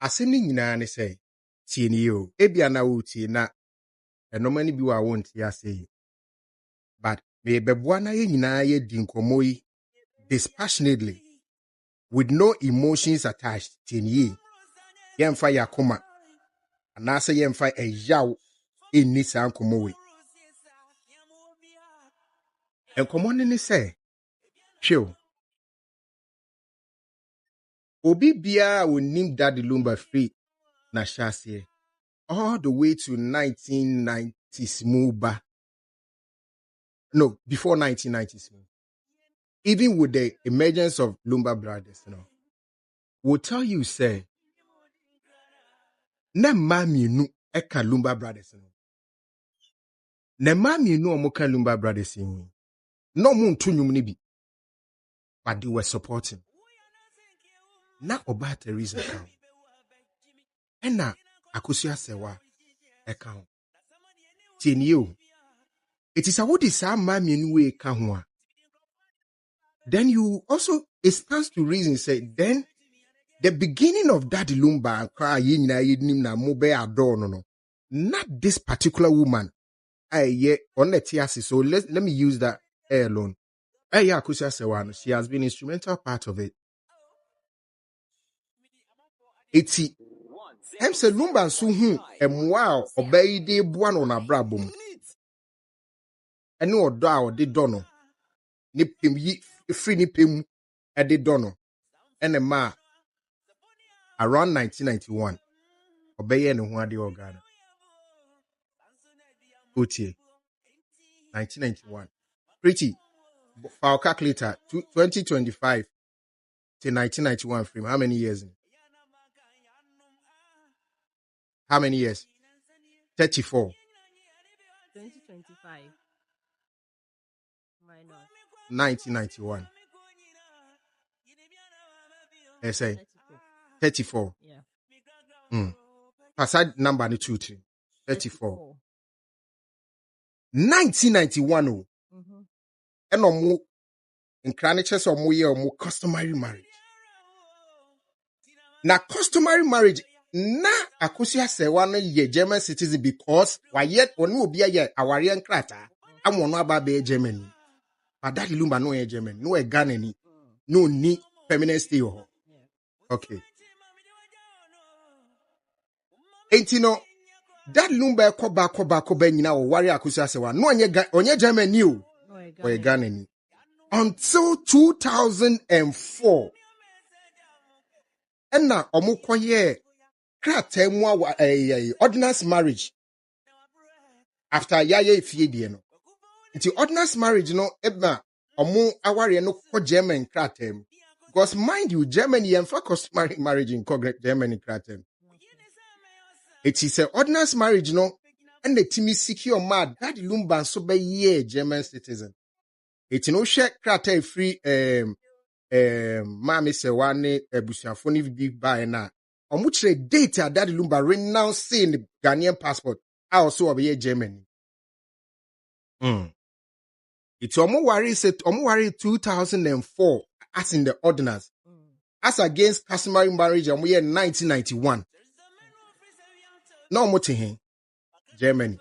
aseni nyina ne say tie ni yo ebia na wo tie na enomani bi wa won tie ase but me beboa na ye nyina ye di nkomo yi dispassionately with no emotions attached tie ni yemfa yakoma anase yemfa eyaw enni sa nkomo we enkomo ne say hwe obi bia onim Daddy Lumba free na shase all the way to 1990s muba. No, before 1990s. Even with the emergence of Lumba Brothers, will tell you, say, na mami nu eka Lumba Brothers. Na mami nu omuka Lumba Brothers. No mun tunyum ni bi. But they were supporting. Na oba Teresa account. Ena Akosua Serwaa account. Tienio. It is a what is our mami nu we kahwa. Then you also, it stands to reason, say, then the beginning of Daddy Lumba and cry na mobe ador no. Not this particular woman. On the TRC. So let me use that alone. Akosua Serwaa, she has been instrumental part of it. It's say Lumba suhu wow obey de buan on a brabum. And no or de dono. Nip him ye free nip him at the dono. And a ma around 1991. Obey and one the organ. Utie 1991. Pretty for our calculator 2025 to 1991 frame. How many years? How many years? 34. 2025. Why not? 1991. I say 34. Yeah. Aside number the 34. 1991. Mm-hmm. And no more in craniches or more customary marriage. Now customary marriage na Akosua Serwaa ye German citizen because why yet onu obi aye awarian krata amono aba be Germany. But Daddy Lumba no German, no Ghana ni, no ni permanent stay ho. Okay. Entino Daddy Lumba koba nyina wo wari Akosua Serwaa no onye German ni o. No Ghana ni. Until 2004. Enna omukoye krata mu ordinance marriage after yaye ifie die no. Nti ordinance marriage no eba omu aware no ko German kratem because mind you Germany emfa customary marriage in Germany kratem. It is a ordinance marriage no and the timi secure mad Daddy Lumba so be ye German citizen. It no share kratem free mami Serwaa ne ebusuafo ni bi ba na omu kire date a Daddy Lumba renouncing the Ghanaian passport also obey Germany. It's Omuwari 2004 as in the ordinance. As against customary marriage and we 1991. No more Germany.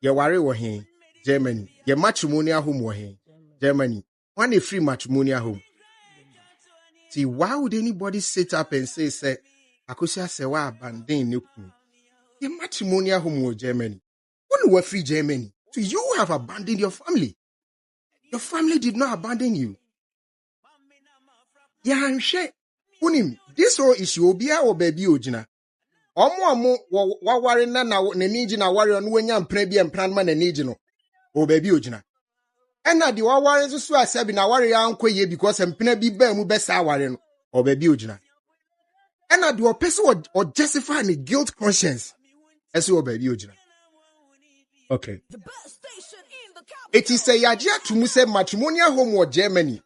Ye wari wo hin Germany. Ye matrimonial home wo hin Germany. When a free matrimonial home. See, why would anybody sit up and say Akosua Serwaa abandon you? Ye matrimonial home wo Germany. When we free Germany. So you have abandoned your family. Your family did not abandon you. Yeah, I'm sure. Unim, this whole issue obia or baby ojina. Omo wa ware na niji na ware no wanya mpra bi empran ma na niji no. O baby ojina. Ena di wa ware so asabi na ware ya ankoye because empna bi ba mu be sa ware no. O baby ojina. Ena di o person or justify the guilt conscience. Ese o baby ojina. Okay. It is a yajia to muse matrimonial home or Germany.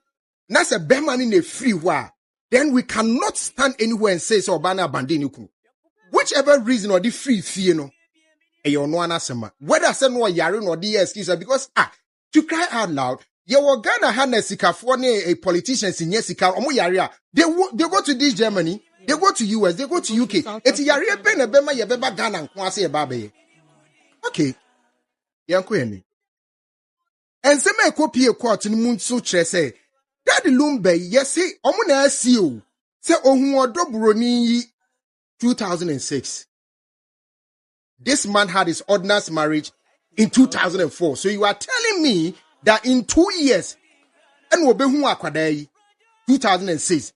That's a Berman in a free war. Then we cannot stand anywhere and say so bana abandon you. Whichever reason or the free fee, no. Eyo no anasema. Whether I say no yare or the excuse because to cry out loud, your Ghana Hana Sika for a politicians in Yesika, Omo Yaria, they go to this Germany, They go to US, they go to UK. It's yare pen a bema ye beba Ghana and kwase babe. Okay. Yanko eni. And se me copy a court in Munsu say, Daddy Lumbe, yes, say, Omuna SEO. Say, Ohuodo Bronii 2006. This man had his ordinance marriage in 2004. So you are telling me that in 2 years, and Wobehu Akwadai 2006.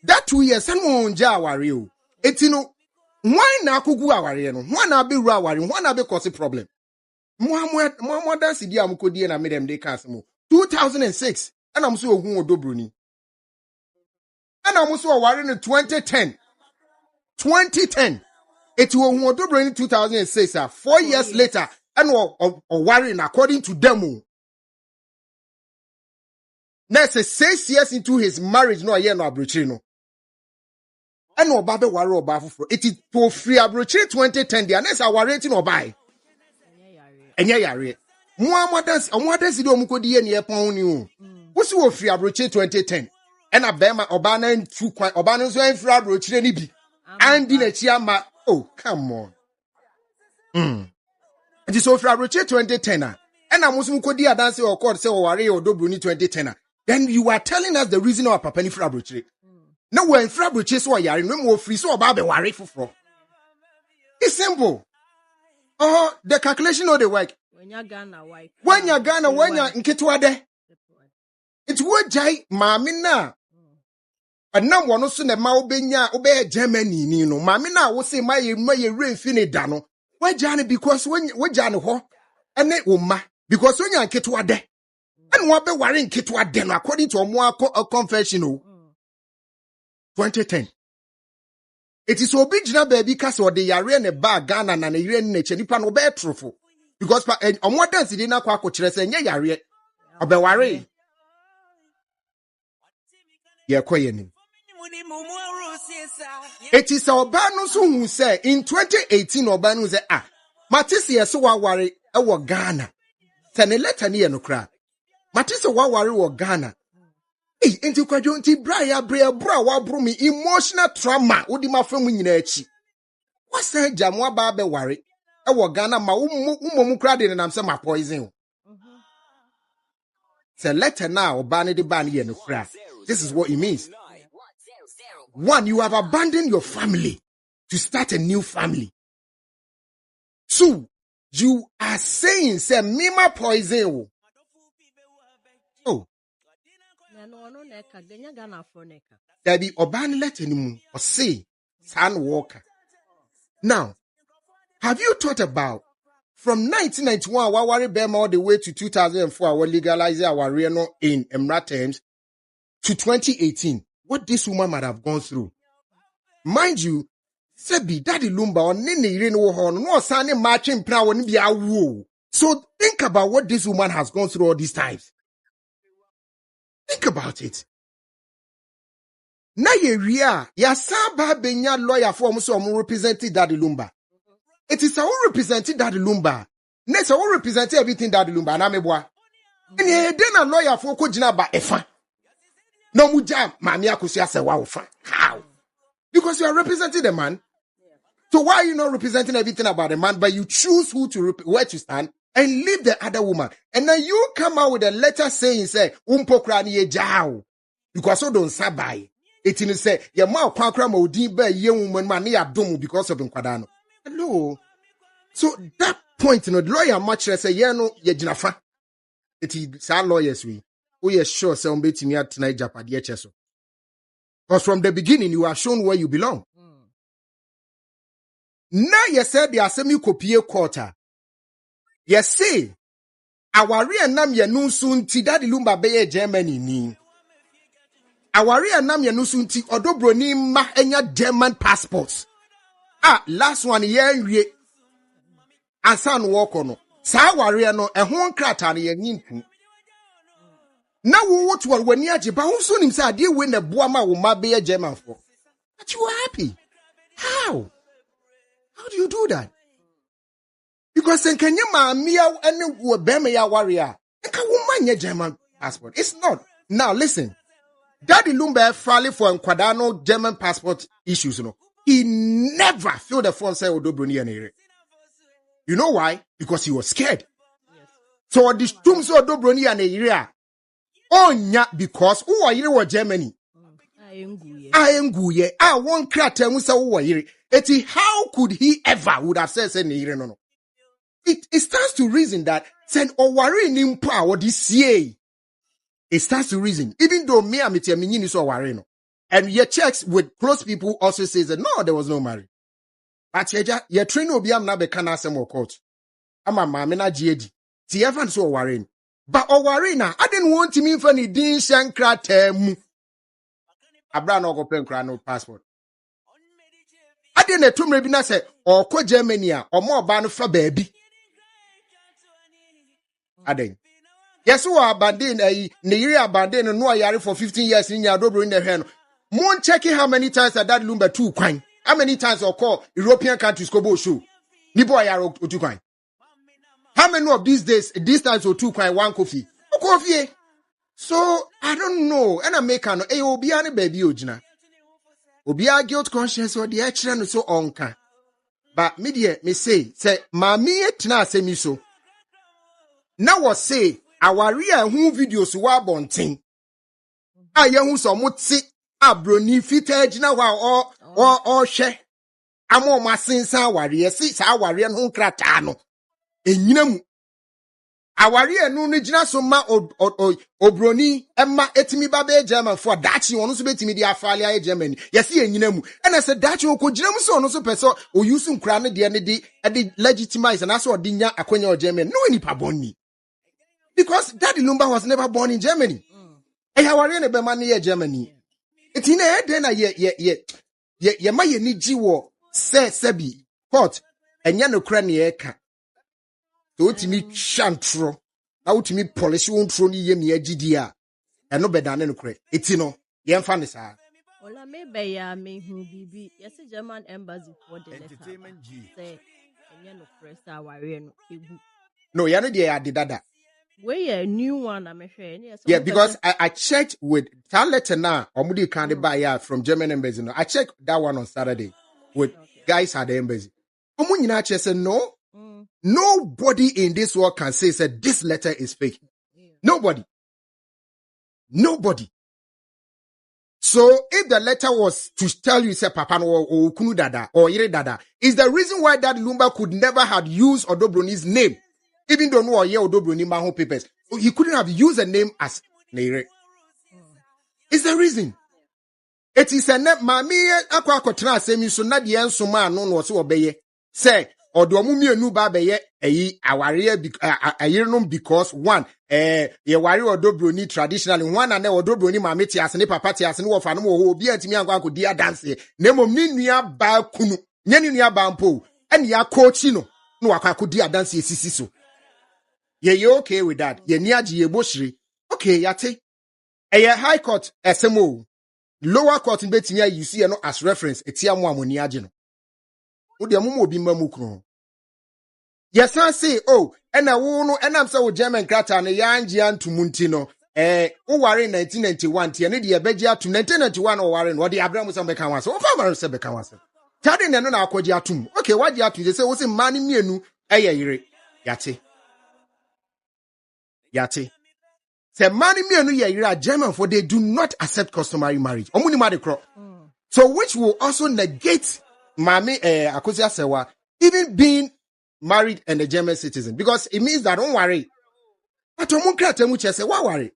That 2 years, and won't jawari. Etino, why na kugu awari no? Why na be rawari? Why na be cause a problem? Muhammad Sidi Amukodi and I made them de Casimo 2006. And I'm so who do Bronii. And I'm also awari in 2010. 2010. It will do Bronii 2006. 4 years later, and worrying according to them. Next 6 years into his marriage, no year no abrochino. And no babe worry about for it is to free abrochi 2010. The next our rating or buy. And yeah, Muhammad Sidi Omukodi and Yapon you. Who's will free abrochi 2010? And a bema Obana and two quite Obana's way free abrochi any be. And in a chiama. Oh, come on. It is so free abrochi 2010. And I'm Musumukodi a dancer or court say worry or do Bronii 2010. Then you are telling us the reason of Papa ni free abrochi. No, when Frabroche so yari no more free so about the worry for. It's simple. The calculation of the work. When you're Ghana, when you're Nkitwade. It's what jai mamina. And now one also the Maubenya obey Germany, no. Mamina will say my rain finite dano. Why Johnny? Because when Johnny ho and it uma because when you're Nkitwade. And what be worrying Nkitwade according to a more confessional. 2010. It is original baby cast or the yare and a bag Ghana and a year in nature. You plan obey truthful because on what dance did not quack and yare or be worry. Yeah, quayin. It is our banus who say in 2018 or banu say Matisia so worry our Ghana. Send a letter near no cry. Matisa worry or Ghana. Hey, into kwajonti bra wa brumi emotional trauma odi ma fam nyina achi. What's that jamwa ba be worry? E wo Ghana ma umom kra de nam se ma poison. Say letter now oba ne de ba ne ye no kra. This is what it means. One, you have abandoned your family to start a new family. Two, you are saying say me ma poison. Oh. There be Oban let anymore or say San Walker. Now, have you thought about from 1991 our worry Bema all the way to 2004 our legalizing our Reno in Emra terms to 2018? What this woman might have gone through. Mind you, Sebi Daddy Lumba or Nini Reno Horn no Sunny marching proud when be a woo. So think about what this woman has gone through all these times. Think about it. Na ye ria ya saba benya lawyer for so represented Daddy Lumba. It is who represented Daddy Lumba. Next who represented everything Daddy Lumba na meboa. And ye then a lawyer for ko gina ba efa. No muja mami Akosua Serwaa ofa. How? Because you are representing the man. So why are you not representing everything about the man, but you choose where to stand and leave the other woman? And then you come out with a letter saying, say, umpokra ni jao. Because so don't sabai. It in say, your mouth kwankra ma odi be ye woman man ni adomu because of nkwadano. Hello. So that point, the lawyer much say, yeah, no, ye jinafa. It is our lawyers we are sure say umbetimi at tonight japadi echeso. Because from the beginning, you are shown where you belong. Now you said the assembly copy quarter. Yes, say, our real nam ya nusun ti Daddy Lumba beye Germany ni. Our real nam ya nusun ti odo Bronii ma enya German passports. Last one ye ansan walk on. Sa warrior no a hon krata ni ye ninku. Now what were when ya jiba unso nim say ade we na boama wo ma beye German for. But you were happy. How? How do you do that? Because in Kenya mia and wo bema ya warrior. Nka woman ye German passport. It's not. Now listen. Daddy Lumba filing for Nkwadano German passport issues, he never filled the phone say Odo Bronii and Ere. You know why? Because he was scared. Yes. So the stumps Odo Bronii and Ere. Oh, yeah, because who are you Germany? I am Guye. I won't crack tell Musa who are here. How could he ever would have said no. It starts to reason that send or worry in power this year. It starts to reason, even though me and me so worry no. And your checks with close people also says that no, there was no marriage. But your train will be am na be kana sem court. Ama mama na GD. Ti ever so worrying. But o worry na, I didn't want him for ni din shankra temu. Abra no go pen kra no passport. I didn't to maybe na say or ko Germany or more ban for baby. Aden. Yes, who are abandoned ne year abandoned no yare for 15 years in your dobro in the hand. Moon checking how many times that Lumba 2 coin. How many times or call European countries go show. Nibo yaro 2 coin. How many of these days, these times or 2 coin, 1 coffee? Coffee. So I don't know. And I make an Obiani baby ojina. Obia guilt conscience or the action so onka. But media me say mami etina say me so. Now was say our real who videos wa bonting. Aye who so mutsi a Bronii fita gina wa or she. Amo masinsa wari si sa wari no krata no. Enyina mu. Awari enu ni gina so ma Bronii emma etimi ba be German for dachi onu so betimi di afale aye Germany. Yesi enyina mu. Ena se dachi o ko gina mu so onu so peso o use nkra ne de ne de legitimize na so odinya akwanya o Germany. No any paboni. Because Daddy Lumba was never born in Germany. Awari ne be man ye Germany. Eti na e de na ye ma ye ni jiwo se sebi court enya no kra ne e ka. So utimi chantro na utimi polish wontro ni ye me agidi a eno bedane no kra eti no ye mfa ne saa Ola me be ya me hu bibi yes German embassy for the entertainment G say enya no press aware no ebu no ya no de ya de dada we a new one am hwe yeah because I checked with that letter now omudi kan de buy ya from German embassy no I checked that one on Saturday with guys at the embassy omu nyina che say no. Nobody in this world can say this letter is fake. Nobody. So if the letter was to tell you say papa no or kunu dada or ire dada, is the reason why that Lumba could never have used Odo Bronii's name, even though no ye Odo Bronii maho papers. He couldn't have used a name as Neire. Is the reason. It is a name mami akwa tra asemi so na de ensoma no no so obeye. Say Odo mu mienu ba beye eyi aware ayirenom because one ye ware Odo Bronii traditionally one and Odo Bronii mama ti ase ne papa ti ase ne wo fa no wo obi antimi anko dia dance na mom ni nua ba kunu nya ni nua ba mpo ene ya coach no wakwa dia dance esisi so ye okay with that ye ni age ye boshire okay yate high court SMO lower court betimi you see no as reference etiamu amoni age no Udi amumu obi mamu kro. Yes, I say, oh, and I won't, and I'm so German crata and a young Gian to Muntino. Who were in 1991, Tianidi Begia to 1991 or Warren, what the Abraham was on the Kawas, or Farmer Sebekawas. Tadin and Aquajatum. Okay, what you have to say was a money menu, Yate. Say money menu, yeah, German for they do not accept customary marriage. Omuni Madikro. So, which will also negate Mami Akosua Serwaa even being married and a German citizen because it means that don't worry. But omunkra temu che say why worry?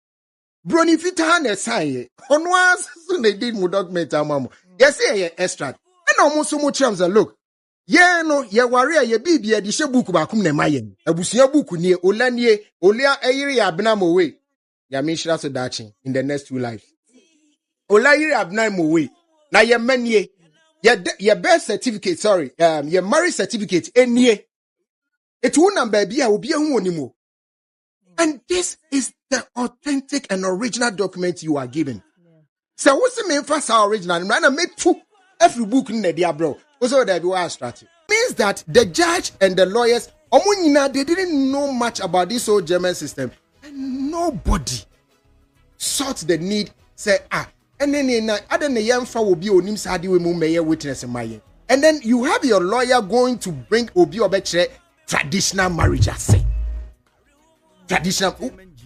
Bronii fita na sign onwa so they did mu document amamu. Yes say extract. And almost so much terms look. Ye no ye worry ye bibia di she book ba kum na mayen. Abusua book nie olanie olia eyire ya bena mo we. Ya me shira so dachi in the next 2 lives. Ola yire abna mo we. Na ye manie your birth certificate, sorry, your marriage certificate, any it will number be a will be a anymore. And this is the authentic and original document you are given. So what's the main first original? And I made 2 every book in the diablo. Also, that we are strategy means that the judge and the lawyers, they didn't know much about this whole German system, and nobody sought the need. Say, And then I don't know will be onim sadi we mumeye witness maye. And then you have your lawyer going to bring obi obeche traditional marriage as say. Traditional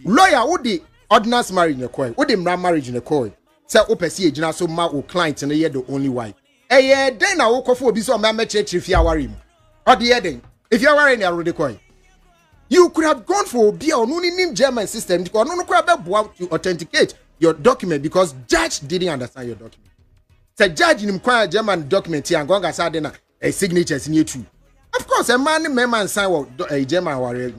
lawyer would the ordinance marriage in the coin, would the marriage in the coin. Say opesi ejina so ma o client and the only wife. Eh then I will for be so ma church if you are worrying. Or the then if you are worrying already coin. You could have gone for be or no name German system because no to authenticate your document because judge didn't understand your document. The judge in German document here and going as a signatures in you too. Of course, a man sign a German warrior.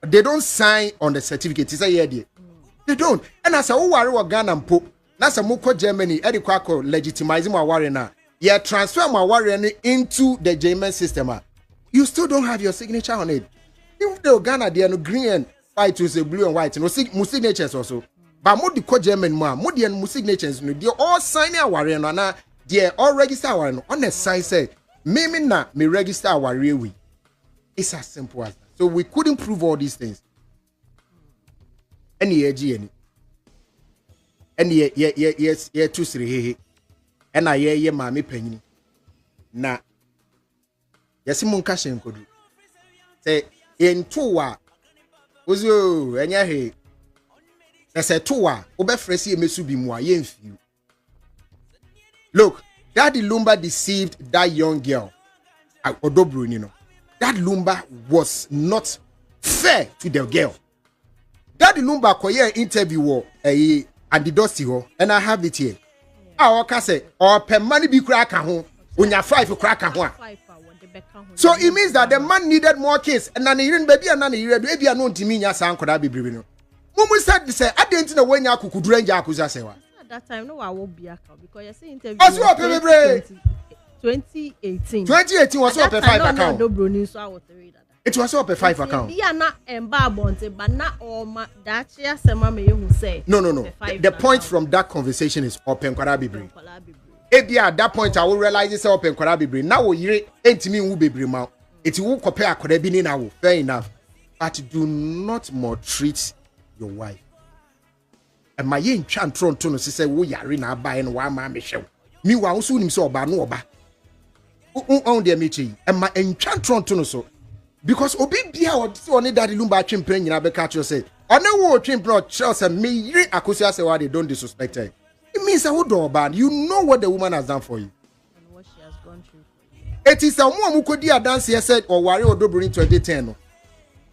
They don't sign on the certificate. It's a year. They don't. And as a warrior or Ghana and Pope, that's a Moko Germany, Eddie Quaco legitimizing my warrior now. You transfer my warrior into the German system. You still don't have your signature on it. If the Ghana they are no green and white to say blue and white, no signatures also. But more the German more the signatures, they all sign our warrior na they all register our on the side say, me na me register our warrior. It's as simple as that. So we couldn't prove all these things. Any yes, two three and I ye mammy penny. Na yes, Munkashin could say in Tua was you and ya he. I said Tua, Obefresi Mesubi Moa yen few. Look, Daddy Lumba deceived that young girl at Bronii. That Lumba was not fair to the girl. Daddy Lumba koye interview and the dusty ho, and I have it here. I can say, or per money be crack home when you're 5 crack home. So it means that the man needed more kids, and then he didn't baby and baby are known to me. Yes, uncle, I be bribino. Mumu said, say, I didn't know when you could drink Akosua. At that time, no, I won't be account because you see interview. 2018. 2018 was up a 5 account. Bronii, so I was read that. It was up a 5 account. Yeah, not embarrassed, but not all my that year. Some may you say. No. The point from that conversation is open Kwarabibre. Ebia at that point I will realize it's open Kwarabibre. Now we ain't me who be brimau. It will compare Kwarabi now. Fair enough, but do not maltreat your wife. And my yin chan tron to say we are in our buying one man Michelle. Meanwhile, soon him so ba no ba. On the meeting and my enchantron to so because obi bia only Daddy Lumba chimpen in Abeka say on the war chimpen Chelsea me Akosua say why they don't disrespect her. It means I would do bad. You know what the woman has done for you. And what she has gone through. It is someone who could dance here said or worry or double in 2010.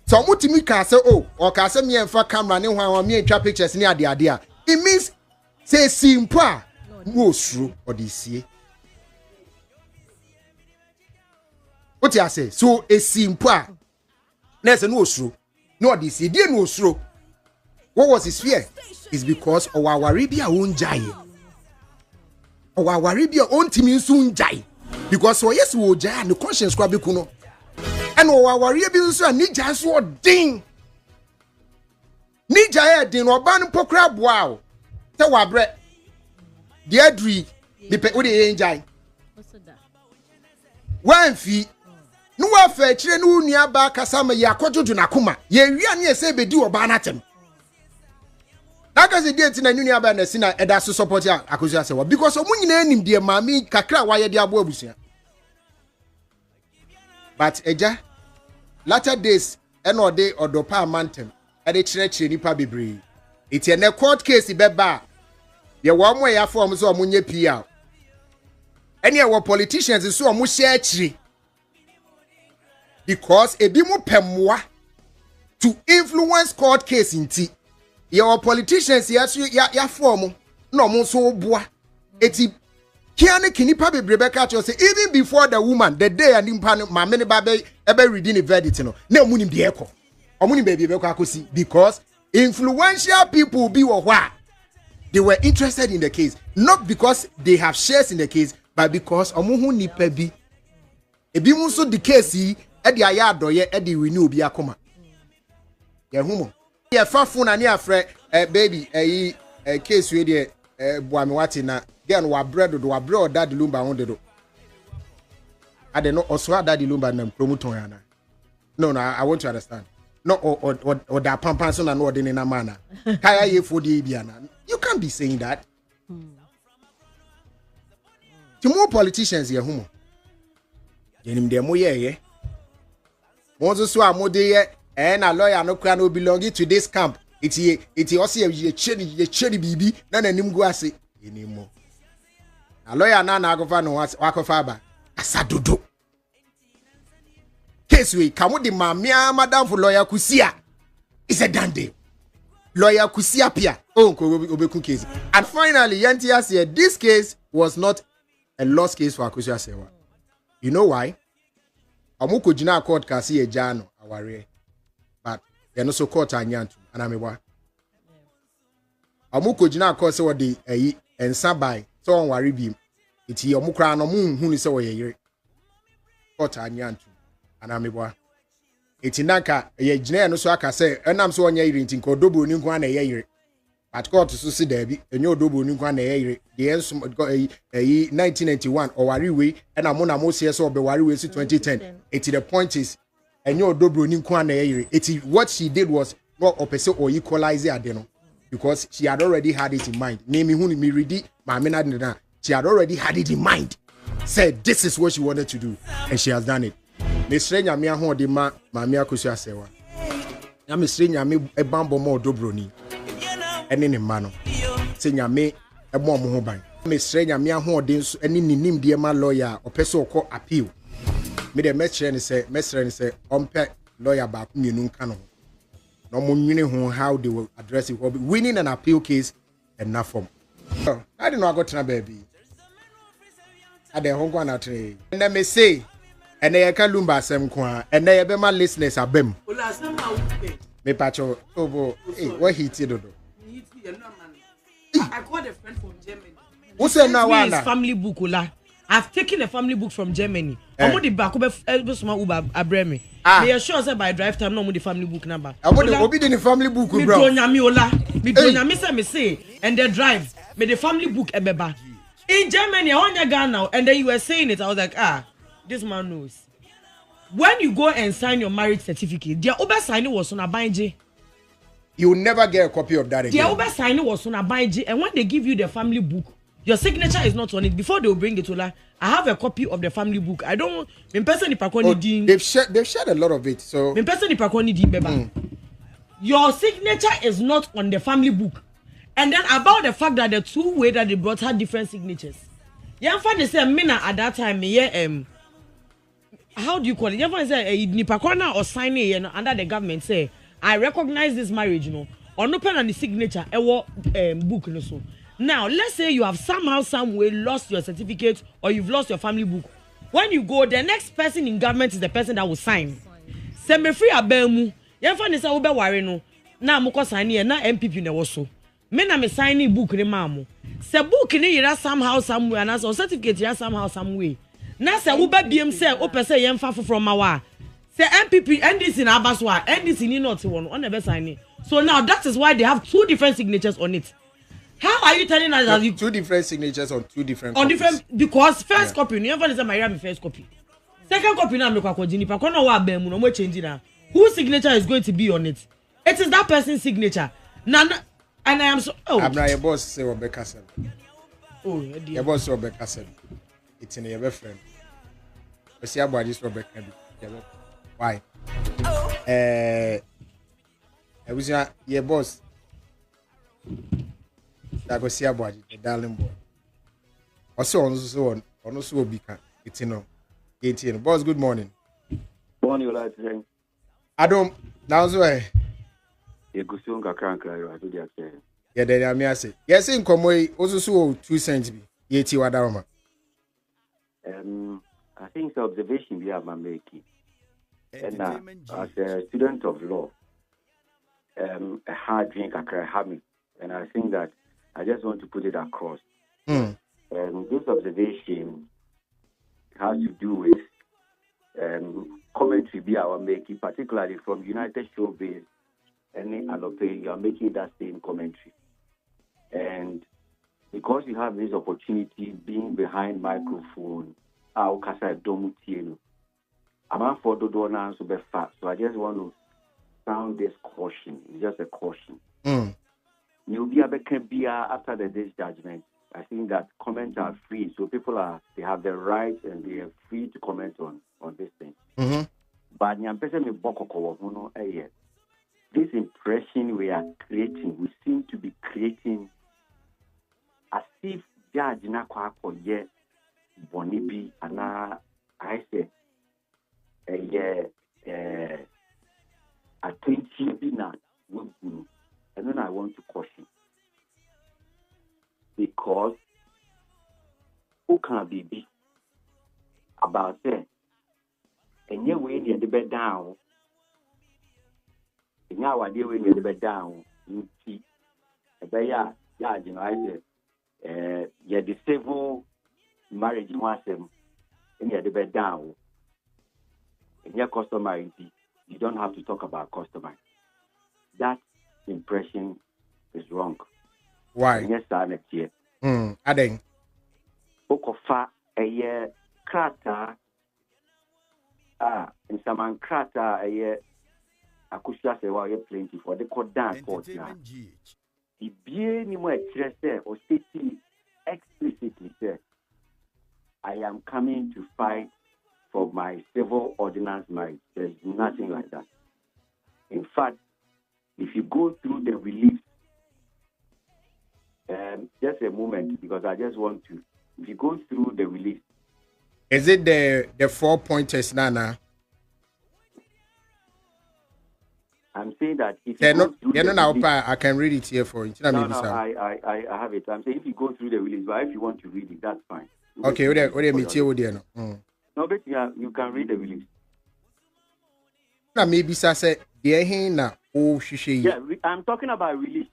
So mutimi can say oh or can say me and for camera ne one me and pictures near the idea. It means say simple no true or this year. What you say? So a simple. There's no true. No this year no true. What was his fear? It's because our Arabia won't jai. Our Arabia won't mean soon jai. Because so yes we jai and the conscience crab kuno. And our Arabia so need just what ding. Need jai ding or ban pokra wow. Tell our bread. Dear Dri, the pe odi enjai. What's that? One fee. No affair, no near back Kasama Yakoto to Nakuma. Ye really say be do a banatem. That was the date in a new band and sinner and that's to support Akosua because of winning him, dear mammy, Kakra, why dear Bobusia. But Eja, latter days, and or day or dopa mountain at a church in Nipa. It's a court case in Beba. Ye one way I form so munye pia. Any of our politicians is so much because a bimu pemwa to influence court case in tea. Your politicians ya form no mo so boa. Eti kiane kinipa be Rebecca say even before the woman the day and impan ma many babe ebe reading the verdict no. Na munim de eko. Omunim baby be ko akosi because influential people be wa they were interested in the case not because they have shares in the case but because omuhu nipa bi ebi mu so the case e de aya adoye e de renew obi akoma ye humo ye fa phone ani afre baby case we de boame wati na then wa bread do wa bread Daddy Lumba won de do ade no oso Daddy Lumba na promoton yana no I want to understand no or that pampan so na no ordinary na mana kaya ye for the biana. You can't be saying that. The more politicians here, humo. Yenim de mo ye. Moses so amode and a lawyer no kra no belonging to this camp. It also ye cheri bibi na nanim go ase. Yenimo. A lawyer na agofa no wakofa ba. Asadodo. Case we kamu di mamia madam for lawyer Kusia. It's a dande. Lawyer Kusia Pia. Oh, Obeku case. And finally, Yantia said this case was not a lost case for Akosua Serwaa. You know why? Amuko jina court kasi e jano aware. But they no so court anyantu anamewa. Amuko jina court se wodi ensa by so on ware bi. Iti omukra no mu hu ni se wo yeyire. Court anyantu anamewa. Iti nanka ye jina no so aka se enam so onya yire nti nkodobo ni nko na yeyire. But court so si dabi enyo odobo ni nko na yeyire. The enso 1991 or ware we and amona mo se so be ware we 2010. Iti the point is enyo odobo ni nko na yeyire. Iti what she did was not opese or equalize ade no because she had already had it in mind. Name hu ni mi ready ma me na she had already had it in mind. Said this is what she wanted to do and she has done it. Mesre nyame ahode ma me Akosua Serwaa. Na mesre nyame ebambo ma Bronii. Ene ne ma no. Se nyame ebo mo ho ban. Mesre nyame ahode nso ene ninim de ma lawyer opese okọ appeal. Me de mesre ne se ompe lawyer ba ku mienu nka no. No mo nwene ho how they will address it. Winning an appeal case and not form. I didn't know I got to baby. I dey hon na tre. And me say and they can lumba sem kwa and they be my listeners abem. Me pacho obo what he did do. I called a friend from Germany. Who said now one family book ola. I've taken a family book from Germany. Omo di back be suma uba abreme. Me sure say by drive time no mo the family book number. Obi the family book bro. Me do nyame ola. Me do nyame say and they drive me the family book ebeba. In Germany, I want Ghana, and then you were saying it. I was like, this man knows. When you go and sign your marriage certificate, their over signing was on Aboagye. You will never get a copy of that again. Their over signing was on Aboagye, and when they give you the family book, your signature is not on it. Before they will bring it to I have a copy of the family book. I don't. They've shared a lot of it. So. Your signature is not on the family book. And then about the fact that the two way that they brought had different signatures. You find the same mina at that time. How do you call it? You find say nipakona or signing under the government say I recognize this marriage, or no pen on the signature. Book no so. Now let's say you have somehow some way lost your certificate or you've lost your family book. When you go, the next person in government is the person that will sign. Say me free abemu. You find the say obe worry no. Now moko sign here na MPP na woso. Me na me signing book ni mamu. Se book ni yira somehow somewhere na so certificate yira somehow some way. Na se wo ba biem se o pese yemfa from mawa. Se MPP NDC na abaswa NDC ni not one on the signing. So now that is why they have two different signatures on it. How are you telling us that you two different signatures on two different on copies? Different because first copy you never say my first copy. Second copy na me kwa jini pa kono wa ba mu no mo change na. Whose signature is going to be on it? It is that person's signature. And I am so. I'm not your boss. Say Rebecca said. Oh, your boss Rebecca said. It's in your friend. But see about this Rebecca. Why? I was your boss. I go see about it, the darling boy. Also, on also be can. It's no. 18. Boss, good morning. Morning, like today. Adam, now so. Kusunga kranka yo atudi ase. Yeah, then I mean I say. Yes, in Komoi also so 2 cents be. Yeti wadama. I think the observation we have making. And as a student of law, a hard drink I have me, and I think that I just want to put it across. This observation has to do with commentary we are making, particularly from United Showbiz. And you are making that same commentary. And because you have this opportunity being behind microphone, I'm for the donor to be fast. So I just want to sound this caution. It's just a caution. You'll be able to be after the day's judgment. I think that comments are free, so they have the right and they are free to comment on this thing. Mm-hmm. But this impression we are creating, we seem to be creating as if judge na kwa koye bonibi ana I say attention na wuguru. And then I want to caution because who can be about say and yet we need the bed down. And now I deal with the bed down. You see, yeah, you know, I said, yeah, the civil marriage was them, and yeah, the bed down. And your customary, you don't have to talk about customary. That impression is wrong. Why? Yes, next year. I think. Okofa a year krata. In some krata a year. Akosua Serwaa you plenty for the court dance court now. The beer ni mo express or stating explicitly say, I am coming to fight for my civil ordinance marriage. There's nothing like that. In fact, if you go through the release, just a moment because I just want to. If you go through the release, is it the 4 pointers, Nana? I'm saying that if you go through the release, I can read it here for you. No, I have it. I'm saying if you go through the release, but if you want to read it, that's fine. Okay, what do you mean? No, but you can read the release. Na maybe say na yeah, I'm talking about release.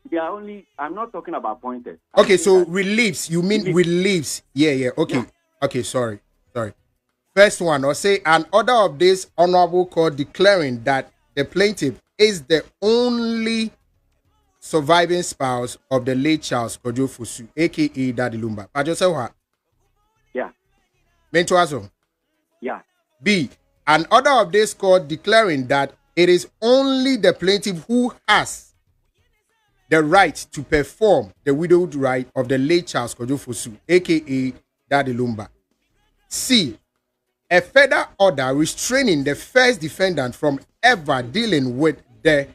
I'm not talking about pointers. Okay, so reliefs. You mean reliefs? Yeah. Okay. Yeah. Okay, sorry. First one, or say an order of this honorable court declaring that the plaintiff is the only surviving spouse of the late Charles Kojo Fosu, aka Daddy Lumba. Pajo Serwaa. Yeah. Mentoazo. Yeah. B. An order of this court declaring that it is only the plaintiff who has the right to perform the widowed right of the late Charles Kojo Fosu, aka Daddy Lumba. C. A further order restraining the first defendant from ever dealing with the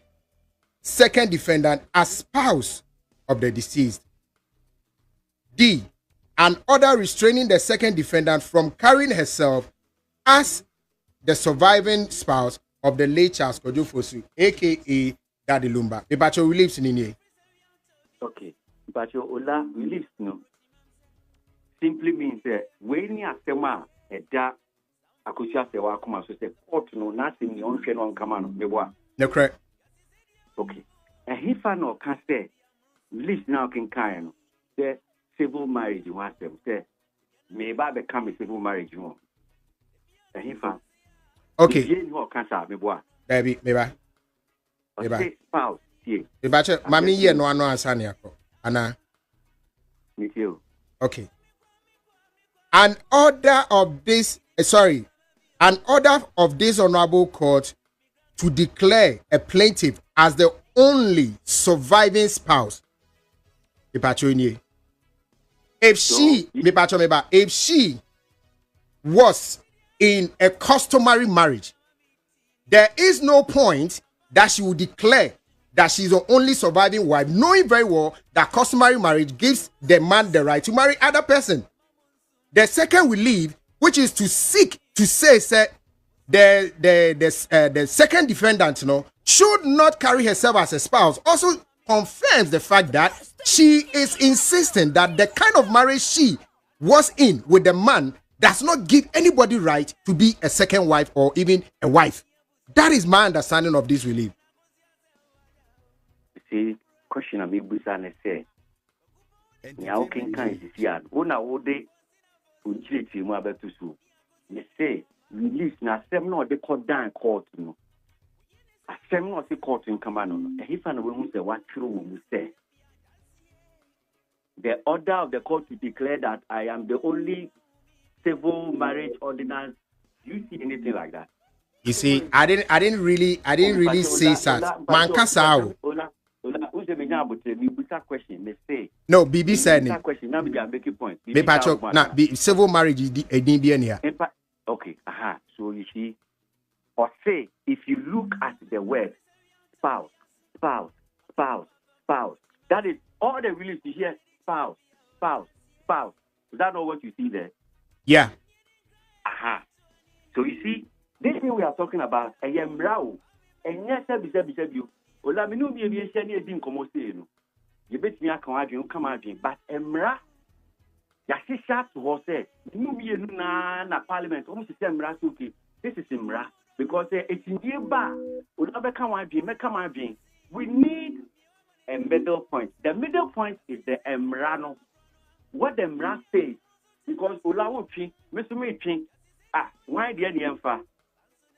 second defendant as spouse of the deceased. D. An order restraining the second defendant from carrying herself as the surviving spouse of the late Charles Kojo Fosu, aka Daddy Lumba. Ebacho reliefs in Inye. Okay. Ebacho Ola reliefs no. Simply means that when you are sema eda Akosua Serwaa come so say court no nothing ni onhwe no nkama no meboa. No correct. Okay. And if I no can say release now can kind no say civil marriage was them say may ba become a civil marriage no. And if I okay. You no can say meboa. Baby, meba. Meba. Spouse here. Ebacho mami ye no ano answer ni akọ. Ana. Me too. Okay. An order of this honorable court to declare a plaintiff as the only surviving spouse. If she was in a customary marriage, there is no point that she would declare that she's the only surviving wife, knowing very well that customary marriage gives the man the right to marry other person. The second will leave, which is to seek to say the second defendant, should not carry herself as a spouse. Also confirms the fact that she is insisting that the kind of marriage she was in with the man does not give anybody right to be a second wife or even a wife. That is my understanding of this relief. See, question of me, Busane say, "Now can kind of see it. Una ode unchiti mo abetu so. You say release na asem no de court down court no. Asem no se court in command no. If I know we say what true we say. The order of the court to declare that I am the only civil marriage ordinance. Do you see anything like that? You see, I didn't really say that. Man kasao. Who's the Kenya but me buta question me say. No, BB said Buta question now be make a point. me pacho na be civil marriage edin bi ania. Okay, so you see or say if you look at the word spouse, spouse, spouse, spouse, that is all the release you hear spouse, spouse, spouse. Is that not what you see there? Yeah. So you see, this thing we are talking about, a yamrao, and yes, you. Well, I mean, no, be any thing come say, no. You bet me I come out, but emra, Yasisha to her say, no, be na parliament, almost the same rasuki. This is imra because it's in the bar. Will never come out, we need a middle point. The middle point is the emrano. What the emra says, because Ulawo Tree, Mr. Tree. Why the Emfa?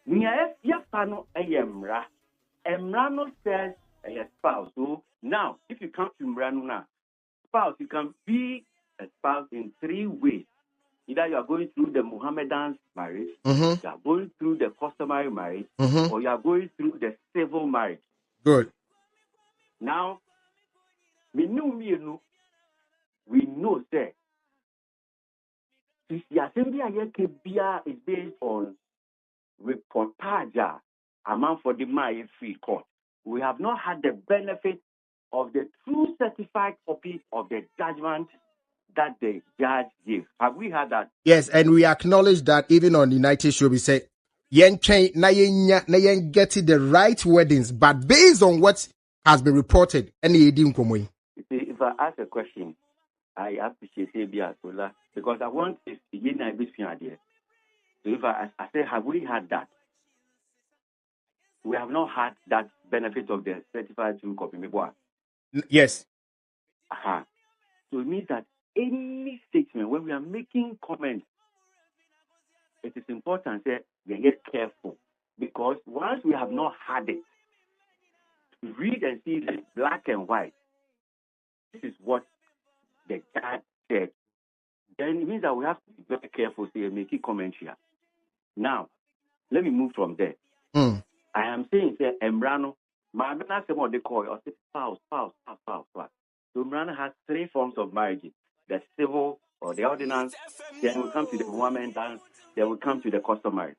Nia Yafano Emra. Emrano says a spouse. So now, if you come to Mranuna, spouse, you can be a spouse in 3 ways. Either you are going through the Mohammedan marriage, you are going through the customary marriage, or you are going through the civil marriage. Good. Now, we know that the assembly is based on reportage amount for the Maya free court. We have not had the benefit of the true certified copy of the judgment that the judge gave. Have we had that? Yes, and we acknowledge that even on the United Show, we say, yen getting the right wordings, but based on what has been reported, If I ask a question, I appreciate it because I want to begin a bit idea. So if I say, have we had that? We have not had that benefit of the certified true copy. Yes. So it means that any statement, when we are making comments, it is important that we get careful. Because once we have not had it, read and see this black and white. This is what the judge said. Then it means that we have to be very careful to make a comment here. Now, let me move from there. I am saying, Embrano, my man, what they call it, spouse. So Embrano has 3 forms of marriage: the civil or the ordinance, then we come to the woman dance, then we come to the customary.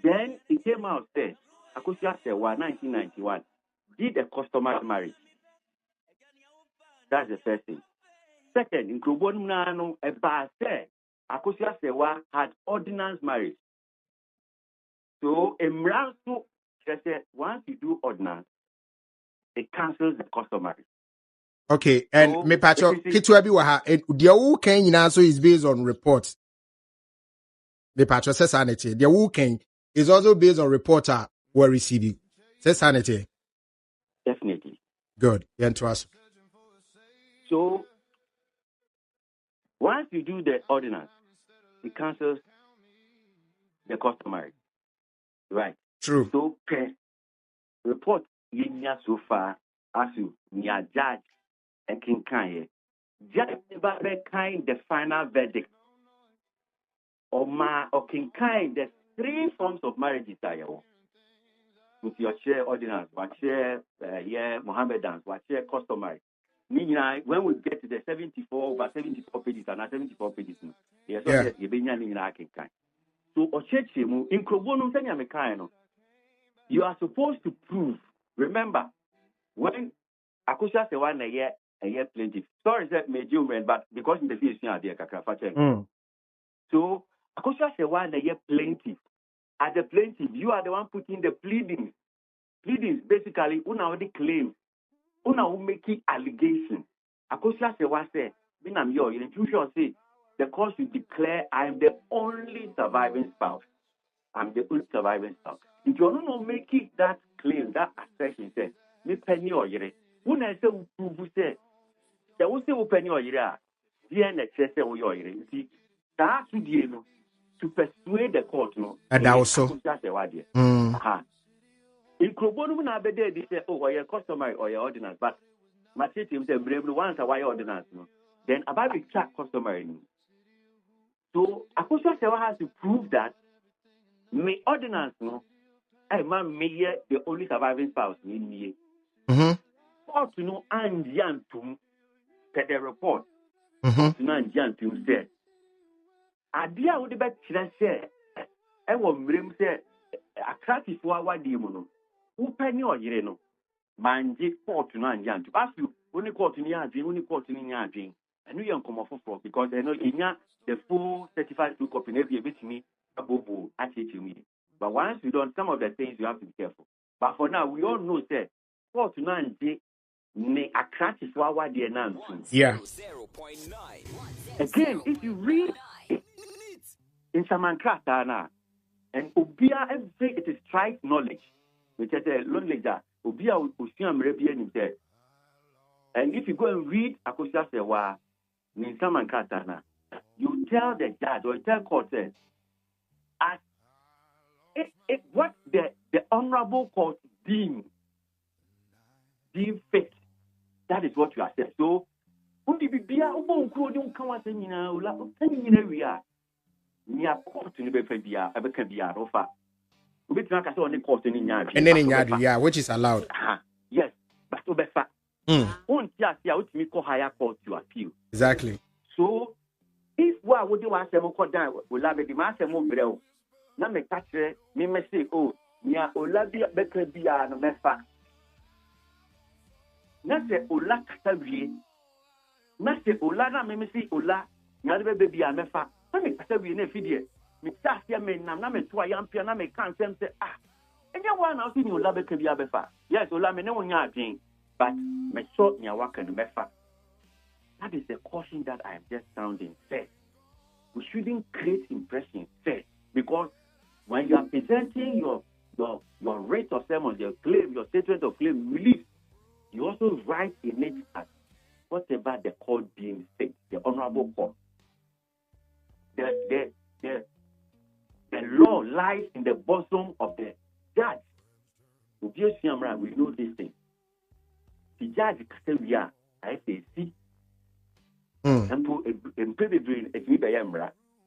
Then it came out said, Akosua Serwaa 1991 did a customary marriage. That's the first thing. Second, in Krobonum Akosua Serwaa had ordinance marriage. So Emransu said once you do ordinance, it cancels the customary. Okay, and so, me pacho kitwa bi wa ha the who can nyina is based on reports. Me pacho says sanity. The who can is also based on reporter we're receiving. Says sanity. Definitely. Good. Yeah, to us. So once you do the ordinance, it cancels the customary. Right. True. So report so far as you judge and king kind. Judge never kind the final verdict. Or king kind the 3 forms of marriage is with your share ordinance, what share Mohammedans, what share customary. Meaning, when we get to the 74 pages and 74 pages, yes, so in Krobonum you are supposed to prove. Remember, when Akosua Serwaa a year plaintiff. Sorry, said major but because in the case you are there, so Akosua Serwaa a year plaintiff. As the plaintiff, you are the one putting the pleadings. Pleadings basically already claims, will make allegations. Akosua Serwaa said, you say the court should declare I am the only surviving spouse. I'm the only surviving spouse. If you don't make it that claim, that assertion says, me penny or yere. When I say prove say, there will say penny or yere. DNA say we or yere. See, that to persuade the court and also. In Krobonum na bede they say, oh, your customary or your ordinance, but my system say brave once a wire ordinance then about the track customary. So Akosua Serwaa has to prove that Me ordinance no. Hey man, me the only surviving spouse in me. Court no and yantum the report. Court no and yantum said. Adia would be better say. I will bring say attractive for our demon. Who penny or you know. Manji court no and yantum. Ask you only court in yarding, only court in yarding. And we are come off for because I know in the full certified book of every bit me a bobo at me. But once you don't, some of the things you have to be careful. But for now, we all know that court no and may attractive for our dear nan. Yeah. Again, if you read in Samankrata and Obia every it is tried knowledge, which is a knowledge that Obia Usiam Rebian there. And if you go and read Akosua Serwaa in Samankrata, you tell the judge or tell court says, what the honorable court deem fit, that is what you accept. So, we are court in the And then in Yadu, yeah, which is allowed. Yes, but Obefa. Higher court to appeal. Exactly. So, if what would you want to go down, we'll have a master move. Now, me catch me say, oh, Nia Olabia better be a mefa. Not the Ola Casavi. Not the Ola, me say Ola, never be a mefa. I make Casavi in a video. Me Tassia men, Name to a young piano, me can't say, ah. And you want to see Ola better be a mefa. Yes, Ola, me no one yarding, but me short near work and mefa. That is the caution that I am just sounding first. We shouldn't create impressions first, because when you are presenting your rate of sermon, your claim, your statement of claim release, you also write in it as whatever the court deems fit, the honorable court. The law lies in the bosom of the judge. We know this thing. The judge can say, I say, see.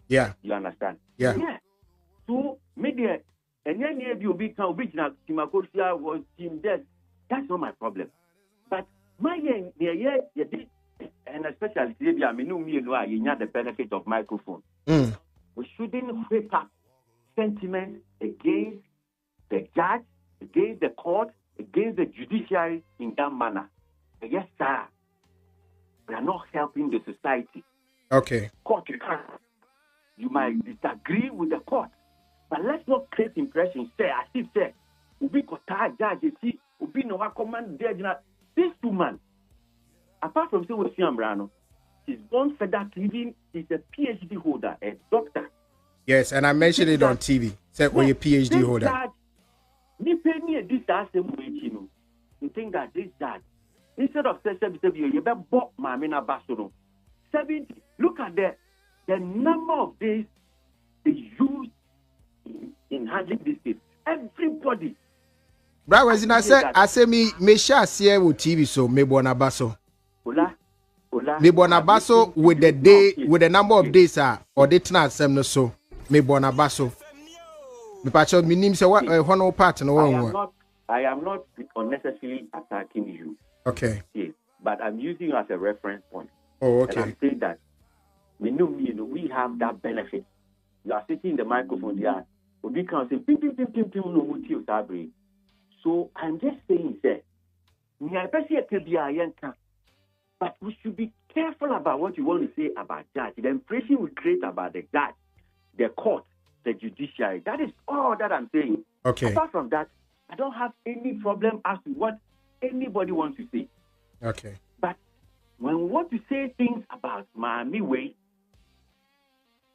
Yeah. You understand? Yeah. So, media, and then you become original Timakosia was team death. That's not my problem. But my and especially today, I mean, you have the benefit of microphone. We shouldn't whip up sentiments against the judge, against the court, against the judiciary in that manner. Yes, sir. We are not helping the society. Okay. Court, you might disagree with the court, but let's not create impressions. Say, as if say, Ubi Kota judge, you see, Ubi no command there. This woman, apart from saying with Brano, she's born further living. She's a PhD holder, a doctor. Yes, and I mentioned it on TV. Said, "Well, you're PhD holder." You think that this judge, instead of saying, you better bought Mamina Basono 70. Look at the number of days they use in handling this case. Everybody. Bra, when I say me share see with TV, so me bona baso. Me bona baso with the day, with the number of days or the tonight no so me bona baso. Me pacho me name say what one part no one. I am not unnecessarily attacking you. Okay. Yes, but I'm using you as a reference point. Oh, okay. And I'm saying that we have that benefit. You are sitting in the microphone there. We can say so I'm just saying that but we should be careful about what you want to say about judge. The impression we create about the judge, the court, the judiciary. That is all that I'm saying. Okay. Apart from that, I don't have any problem as to what anybody wants to say. Okay. But when we want to say things about Miami Way,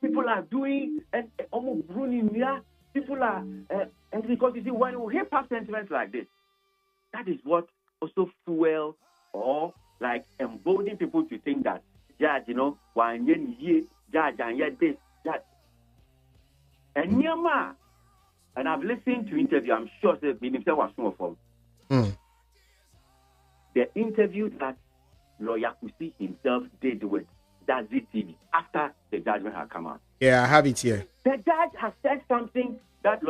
people are doing and almost Bronii. People are and because you see when we hip hop sentiments like this, that is what also fuel or like embolden people to think that judge, one year judge and yet this that and and I've listened to interview. I'm sure that minister was some of them. The interview that lawyer Akwasi himself did with that ZTV after the judgment had come out. Yeah, I have it here. The judge has said something that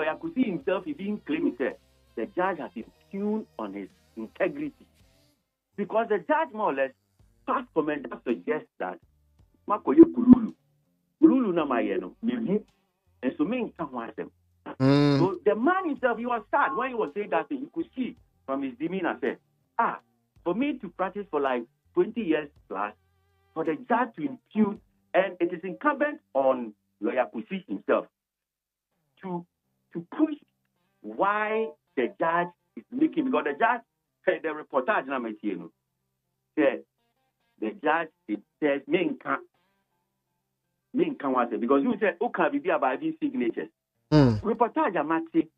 himself even claimed that the judge has impugned on his integrity. Because the judge more or less past comment that suggests that Makoye Kululu na mayeno, and so me can't want them. So the man himself, he was sad when he was saying that thing. You could see from his demeanor, said, for me to practice for like 20 years plus, for the judge to impute, and it is incumbent on lawyer Akwasi himself to push why the judge is making, because the judge said the reportage said the judge says me can't want it, because you said okay be about these signatures. Reportage amati.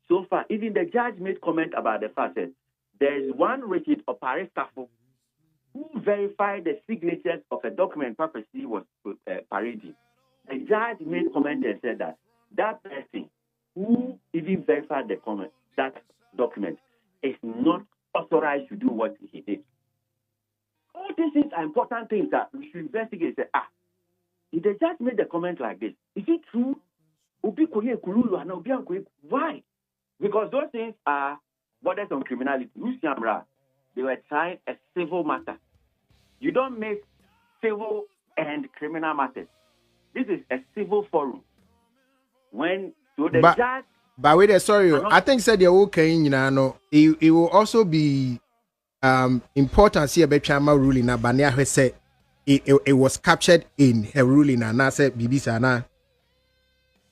So far, even the judge made comment about the fact that there is one rigid operator who verified the signatures of a document purposely was parading. The judge made comment and said that person who even verified that document is not authorized to do what he did. All these things are important things that we should investigate. Say, if the judge made the comment like this, is it true? Why? Because those things are borders on criminality. They were trying a civil matter. You don't make civil and criminal matters. This is a civil forum. Judge. But wait, sorry, I think said the okay, it will also be important. See about Chama ruling. Bania said it was captured in her ruling, and I said Bibisa.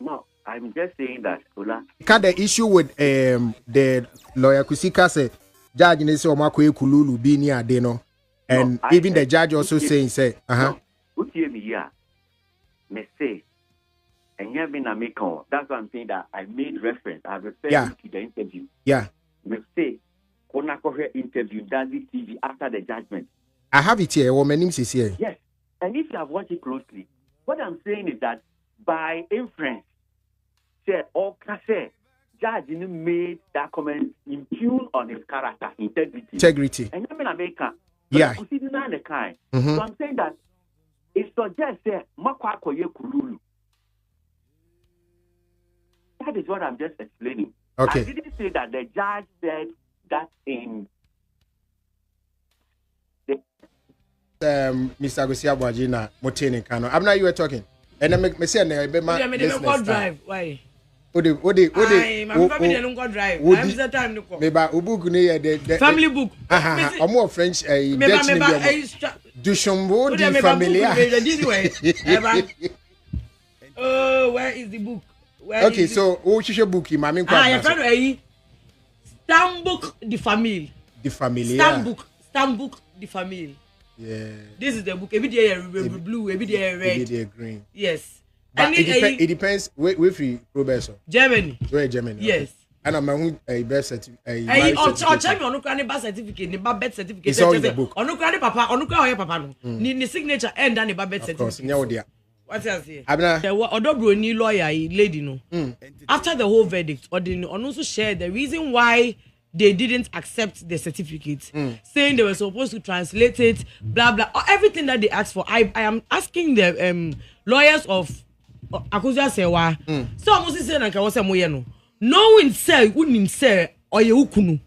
No, I'm just saying that. Can the issue with the lawyer Kusika say judge in say Makoye Kululu be near Deno, and even the judge also saying say what you me here? Me say, and you have been a maker. That's what I'm saying, that I made reference. I referred to the interview. Yeah. Me say, Konako interview Dazi TV after the judgment. I have it here. My name is here. Yes, and if you have watched it closely, what I'm saying is that by inference, judge made that comment impugn on his character, integrity. And I'm in America. Yeah. So I'm saying that it suggests that Makoye Kululu. That is what I'm just explaining. Okay. I didn't say that the judge said that in Mr. Aboagye na Motene Kano. I'm not you were talking. And I make me say na be my business. Drive. Why? My family don't go drive. I'm the time to call. Maybe book the family book. I'm more French. Du Chombo di familia. Oh, where is the book? Okay, so who should book him? Your friend Stambuk the family. The family. Stambuk the family. Yeah. This is the book. Every day blue, every day red. Every day green. Yes. But it depends. Where free Roberto? Germany. Where Germany? Yes. And I'm a birth certificate. Check me on birth certificate, the birth certificate. It's all in the book. On papa no. Ni signature and then the birth certificate. Of course. What else here? There were other Bronii lawyer lady no. After the whole verdict, or also shared the reason why they didn't accept the certificate, saying they were supposed to translate it, blah blah, or everything that they asked for. I am asking the lawyers of Akosua Serwaa. So I'm also saying that was no. No one say, wouldn't say, or you ukunu.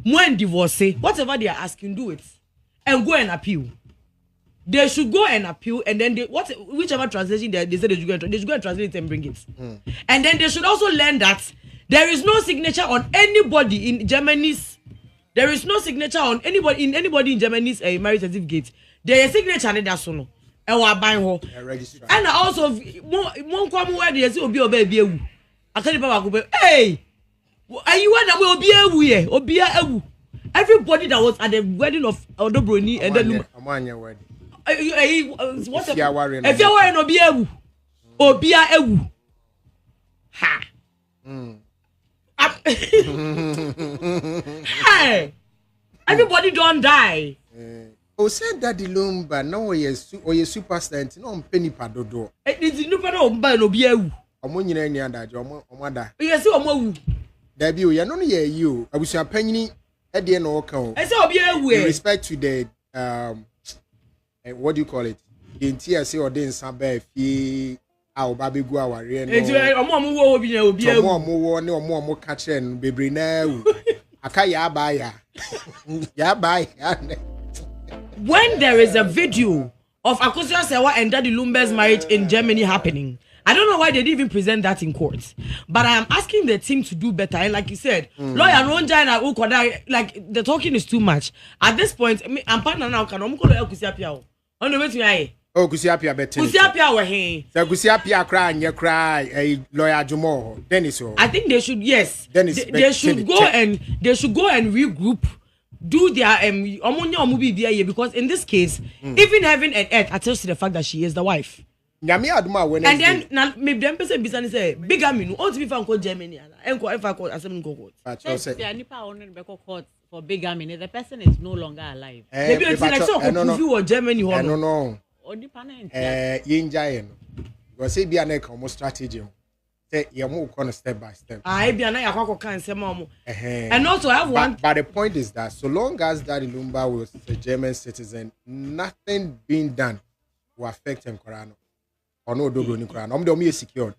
When divorce, whatever they are asking, do it and go and appeal. They should go and appeal, and then whichever translation they said they should go and translate it and bring it. And then they should also learn that there is no signature on anybody in Germany's. There is no signature on anybody in Germany's marriage certificate. There is signature on that sono. And also, one come where they say obi. I tell you, Papa, hey, are you one that will be a everybody that was at the wedding of Bronii and then wedding. What if you are wearing Obia ewu. Ha. Hey, everybody don't die. O said that the lumba no ye superstar no penny padodo. It is no pano mba no bia ewu. Omo nyina ni adaje omo da. Yes, omo ewu. Da bi o ye no ye you. Abusia panyini e de na o kan o. E say obia ewu e. Respect to the what do you call it? The NTSA or the Nsambe fi a oba begu aware no eju omo wo obi na obi awu omo wo ne omo ka kire no bebre na awu aka ya ba ya ya ba ya. When there is a video of Akosua Serwaa and Daddy Lumber's marriage in Germany happening, I don't know why they didn't even present that in court. But I am asking the team to do better. And like you said, lawyer Ronja like the talking is too much. At this point, I'm partner now. Can I'm going to Kusiapia. On the way to I. Oh, Kusiapia better. Kusiapia were here. So Kusiapia cry and you cry. A lawyer Jumo. Dennis. I think they should. Yes. Dennis. They should go and regroup. Do their because in this case, even heaven and earth attest to the fact that she is the wife. And then now maybe them person business say bigamy no ought to be found in Germany and if I call assembly court. For bigamy, the person is no longer alive. Maybe it's like so you or Germany or no. Or dependent. Yinja because say be an almost strategy. Say you move on step by step. I be an can say mom. And also I have one. But the point is that so long as Daddy Lumba was a German citizen, nothing being done will affect him. Korano or no dogo ni Korano. Omo secured.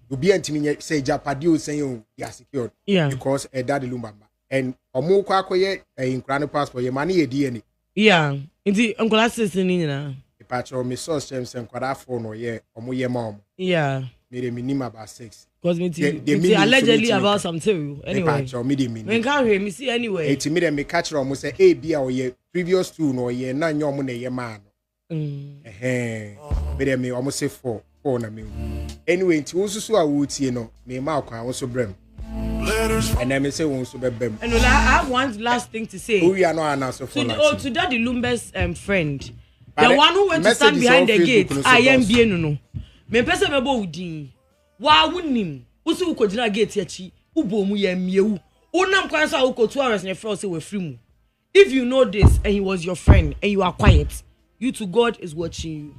You be antimi say Japadi saying you are secured. Yeah. Because Daddy Lumba and omo kwa koye in Korano passport ye money ye DNA. Yeah. Inti uncle assistant ni na. Pacho me source them say Korano phone or ye omo ye mom. Yeah. Me minimum about 6. Because me allegedly about something anyway. Me can't hear me see anyway. It's me me catch almost say A B or ye previous 2 no ye na nyomo na ye man. Me almost say 4 na me. Anyway, nti wo susu a wo tie no me ma akwan wo so brem. And then me say wo so bebem. And I have one last thing to say. We are not announced for to Daddy Lumber's friend. The one who went to stand behind the gate. I am bien no. Me pese me bo udin wa wunim usi ukojina gate yachi ubo mu ya miewu unam kwan so uko 2 hours na free say we free mu. If you know this and he was your friend and you are quiet, you to God is watching you.